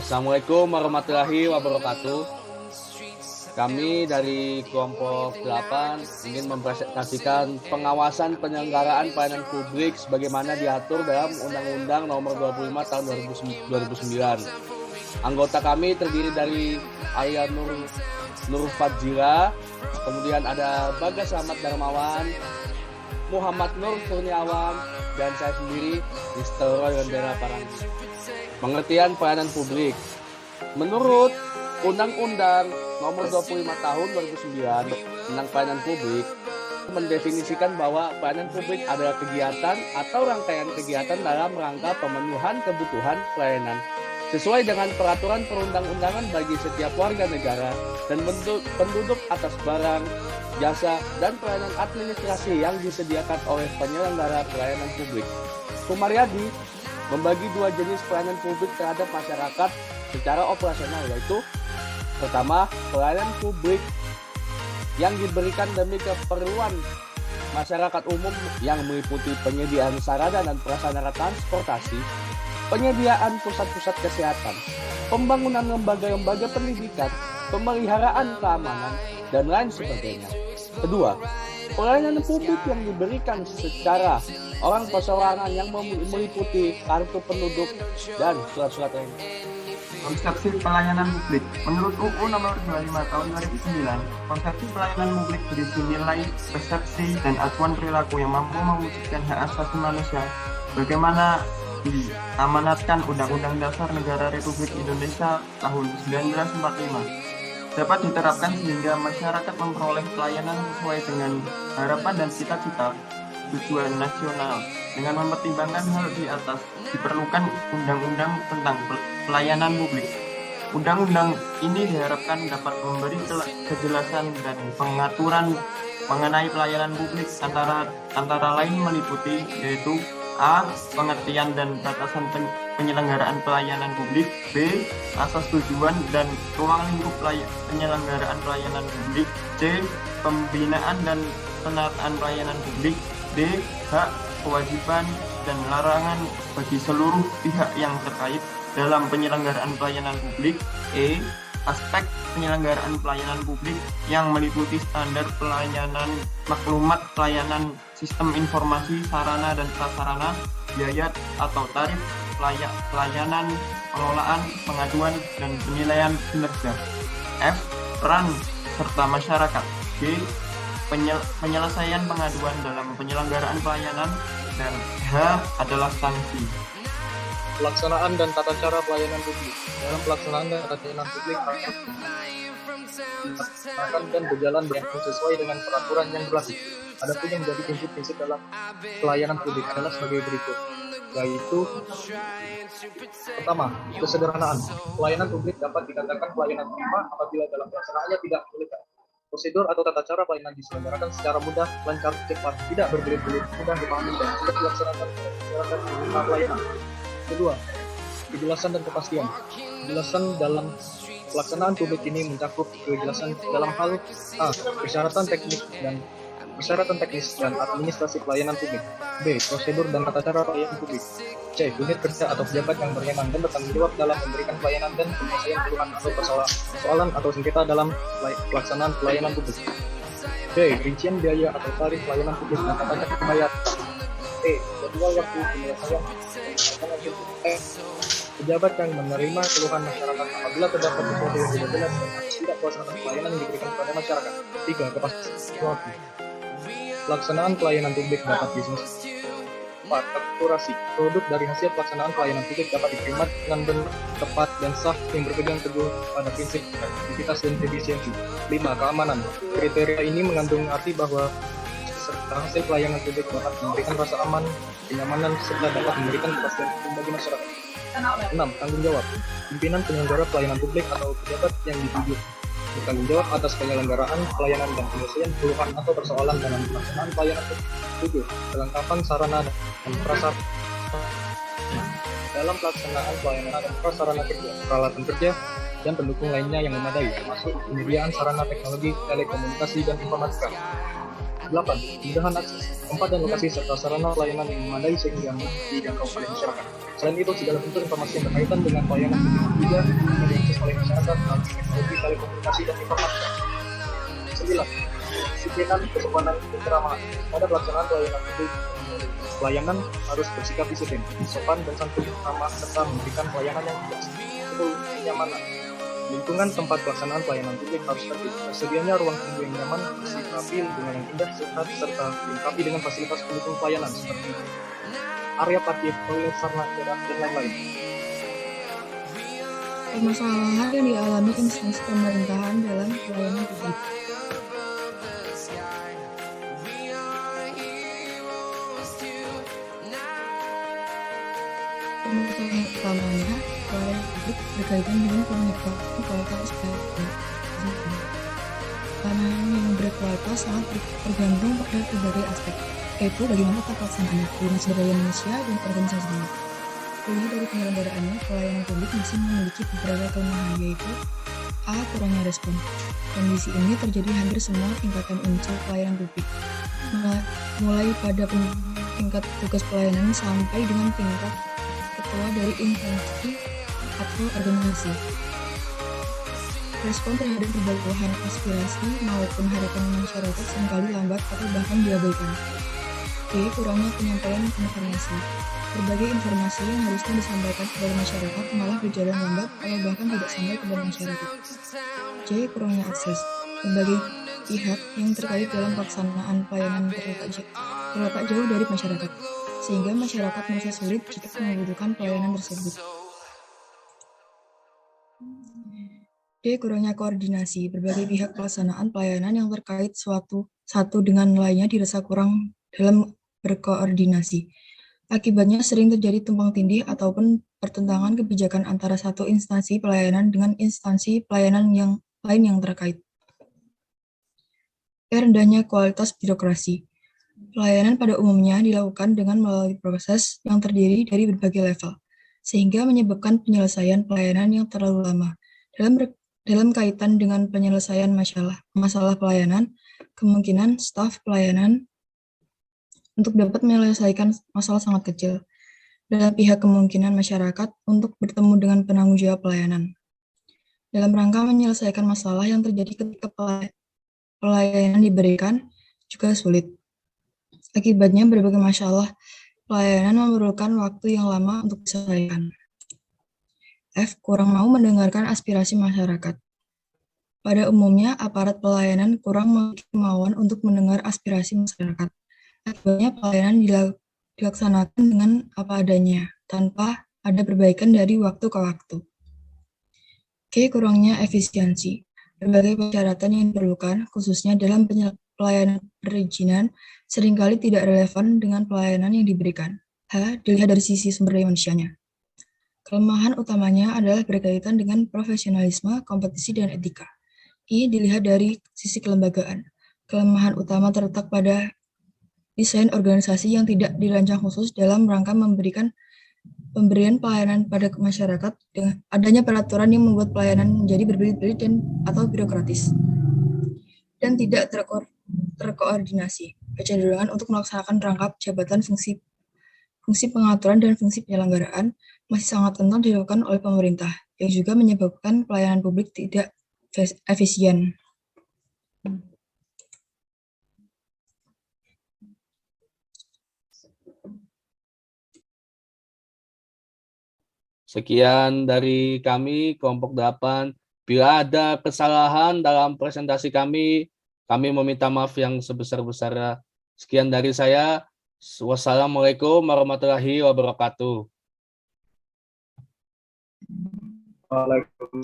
Assalamualaikum warahmatullahi wabarakatuh. Kami dari kelompok 8 ingin mempresentasikan pengawasan penyelenggaraan pelayanan publik sebagaimana diatur dalam Undang-Undang Nomor 25 Tahun 2009. Anggota kami terdiri dari Arya Nur Fadzira, kemudian ada Bagas Ahmad Darmawan, Muhammad Nur Kurniawan, dan saya sendiri, Mr. Roy Wendera Paranggi. Pengertian pelayanan publik. Menurut Undang-Undang Nomor 25 Tahun 2009 tentang pelayanan publik mendefinisikan bahwa pelayanan publik adalah kegiatan atau rangkaian kegiatan dalam rangka pemenuhan kebutuhan pelayanan sesuai dengan peraturan perundang-undangan bagi setiap warga negara dan penduduk atas barang, jasa, dan pelayanan administrasi yang disediakan oleh penyelenggara pelayanan publik. Sumaryadi membagi dua jenis pelayanan publik terhadap masyarakat secara operasional, yaitu pertama, pelayanan publik yang diberikan demi keperluan masyarakat umum yang meliputi penyediaan sarana dan prasarana transportasi, penyediaan pusat-pusat kesehatan, pembangunan lembaga-lembaga pendidikan, pemeliharaan keamanan, dan lain sebagainya. Kedua, pelayanan publik yang diberikan secara orang perseorangan yang meliputi kartu penduduk dan surat-surat lainnya. Konsepsi pelayanan publik. Menurut UU Nomor 25 Tahun 2009, konsepsi pelayanan publik berisi nilai, persepsi, dan acuan perilaku yang mampu mewujudkan hak asasi manusia bagaimana diamanatkan Undang-Undang Dasar Negara Republik Indonesia tahun 1945. Dapat diterapkan sehingga masyarakat memperoleh pelayanan sesuai dengan harapan dan cita-cita tujuan nasional. Dengan mempertimbangkan hal di atas, diperlukan undang-undang tentang pelayanan publik. Undang-undang ini diharapkan dapat memberi kejelasan dan pengaturan mengenai pelayanan publik antara lain meliputi yaitu A. Pengertian dan batasan penyelenggaraan pelayanan publik. B. Asas tujuan dan ruang lingkup penyelenggaraan pelayanan publik. C. Pembinaan dan penataan pelayanan publik. D. Hak, kewajiban, dan larangan bagi seluruh pihak yang terkait dalam penyelenggaraan pelayanan publik. E. Aspek penyelenggaraan pelayanan publik yang meliputi standar pelayanan, maklumat pelayanan, sistem informasi, sarana dan prasarana, biaya atau tarif pelayanan, pengelolaan, pengaduan, dan penilaian kinerja. F. Peran serta masyarakat. G. Penyelesaian pengaduan dalam penyelenggaraan pelayanan, dan H adalah sanksi. Pelaksanaan dan tata cara pelayanan publik. Dalam pelaksanaan dan tata pelayanan publik akan dan berjalan sesuai dengan peraturan yang berlaku. Adapun yang menjadi prinsip-prinsip dalam pelayanan publik adalah sebagai berikut, yaitu pertama, kesederhanaan. Pelayanan publik dapat dikatakan pelayanan prima apabila dalam pelaksanaannya tidak menyulitkan. Prosedur atau tata cara pelayanan diselenggarakan secara mudah, lancar, cepat, tidak berbelit-belit, mudah dipahami dan sudah dilaksanakan masyarakat penerima pelayanan. Kedua, kejelasan dan kepastian. Kejelasan dalam pelaksanaan publik ini mencakup kejelasan dalam hal A. Persyaratan teknis dan administrasi pelayanan publik. B. Prosedur dan tata cara pelayanan publik. C. Unit kerja atau pejabat yang berwenang dan bertanggung jawab dalam memberikan pelayanan dan penyelesaian keluhan atau persoalan atau sengketa dalam pelaksanaan pelayanan publik. D. Rincian biaya atau tarif pelayanan publik dan tata cara pembayaran. E. Jadwal waktu penyelesaian. Pejabat yang menerima keluhan masyarakat apabila terdapat sesuatu yang tidak jelas dan tidak puas atas pelayanan yang diberikan kepada masyarakat. 3. Kepastian waktu. Pelaksanaan pelayanan publik dapat diselesaikan. 4. Akurasi. Produk dari hasil pelaksanaan pelayanan publik dapat diterima dengan benar, tepat, dan sah yang berpegang teguh pada prinsip efektivitas dan efisiensi. 5. Keamanan. Kriteria ini mengandung arti bahwa hasil pelayanan publik dapat memberikan rasa aman, kenyamanan, serta dapat memberikan kepastian hukum bagi masyarakat. 6. Tanggung jawab. Pimpinan penyelenggara pelayanan publik atau pejabat yang ditunjuk bertanggung jawab atas penyelenggaraan pelayanan dan penyelesaian keluhan atau persoalan dalam pelaksanaan pelayanan publik. 7. Kelengkapan sarana dan prasarana. Dalam pelaksanaan pelayanan dan prasarana kerja, peralatan kerja, dan pendukung lainnya yang memadai, termasuk penyediaan sarana teknologi, telekomunikasi, dan informatika. 8. Kemudahan akses. tempat dan lokasi serta sarana pelayanan yang memadai sehingga dijangkau oleh masyarakat. Selain itu, segala bentuk informasi yang berkaitan dengan pelayanan publik juga bisa diakses oleh masyarakat melalui teknologi telekomunikasi dan informatika. 9. Disiplinan, kesopanan, dan keramahan. Pada pelaksanaan pelayanan publik, pelayanan harus bersikap disiplin, sopan dan santun, ramah, serta memberikan pelayanan yang jelas. 10. Kenyamanan. Lingkungan tempat pelaksanaan pelayanan publik harus tertib. Tersedianya ruang tunggu yang nyaman, bersih, rapi, lingkungan yang indah, serta dilengkapi dengan fasilitas pendukung pelayanan seperti area parkir, toilet, sarana, dan lain-lain. Permasalahan yang dialami instansi pemerintahan dalam pelayanan publik. Permasalahan utamanya pelayanan publik berkaitan dengan peningkatan kualitas pelayanan. Pelayanan yang berkualitas sangat tergantung pada berbagai aspek, yaitu bagaimana tata pelaksanaannya, dengan sumber daya manusia dan organisasinya. Dilihat dari penyelenggaraannya, pelayanan publik masih memiliki beberapa kelemahan, yaitu A. Kurangnya respon. Kondisi ini terjadi hampir semua tingkatan unsur pelayanan publik, mulai pada tingkat tugas pelayanan sampai dengan tingkat ketua dari instansi atau organisasi. Respon terhadap berbagai keluhan, aspirasi maupun harapan masyarakat seringkali lambat atau bahkan diabaikan. B. Kurangnya penyampaian informasi. Berbagai informasi yang harusnya disampaikan kepada masyarakat malah berjalan lambat atau bahkan tidak sampai kepada masyarakat. C. Kurangnya akses. Berbagai pihak yang terkait dalam pelaksanaan pelayanan terletak jauh dari masyarakat, sehingga masyarakat merasa sulit jika membutuhkan pelayanan tersebut. D. Kurangnya koordinasi. Berbagai pihak pelaksanaan pelayanan yang terkait satu dengan lainnya dirasa kurang dalam berkoordinasi. Akibatnya sering terjadi tumpang tindih ataupun pertentangan kebijakan antara satu instansi pelayanan dengan instansi pelayanan yang lain yang terkait. Rendahnya kualitas birokrasi. Pelayanan pada umumnya dilakukan dengan melalui proses yang terdiri dari berbagai level, sehingga menyebabkan penyelesaian pelayanan yang terlalu lama. Dalam kaitan dengan penyelesaian masalah pelayanan, kemungkinan staf pelayanan untuk dapat menyelesaikan masalah sangat kecil. Dalam pihak kemungkinan masyarakat untuk bertemu dengan penanggung jawab pelayanan. Dalam rangka menyelesaikan masalah yang terjadi ketika pelayanan diberikan juga sulit. Akibatnya berbagai masalah pelayanan memerlukan waktu yang lama untuk diselesaikan. F. Kurang mau mendengarkan aspirasi masyarakat. Pada umumnya, aparat pelayanan kurang memiliki kemauan untuk mendengar aspirasi masyarakat. Akibatnya pelayanan dilaksanakan dengan apa adanya, tanpa ada perbaikan dari waktu ke waktu. K. Kurangnya efisiensi. Berbagai persyaratan yang diperlukan, khususnya dalam pelayanan perizinan, seringkali tidak relevan dengan pelayanan yang diberikan. H. Dilihat dari sisi sumber daya manusianya. Kelemahan utamanya adalah berkaitan dengan profesionalisme, kompetisi, dan etika. I. Dilihat dari sisi kelembagaan. Kelemahan utama terletak pada desain organisasi yang tidak dirancang khusus dalam rangka pemberian pelayanan pada masyarakat, dengan adanya peraturan yang membuat pelayanan menjadi berbelit-belit atau birokratis, dan tidak terkoordinasi. Kecenderungan untuk melaksanakan rangkap jabatan, fungsi pengaturan, dan fungsi penyelenggaraan masih sangat kental dilakukan oleh pemerintah, yang juga menyebabkan pelayanan publik tidak efisien. Sekian dari kami, kelompok 8. Bila ada kesalahan dalam presentasi kami meminta maaf yang sebesar-besarnya. Sekian dari saya. Wassalamualaikum warahmatullahi wabarakatuh. Waalaikumsalam.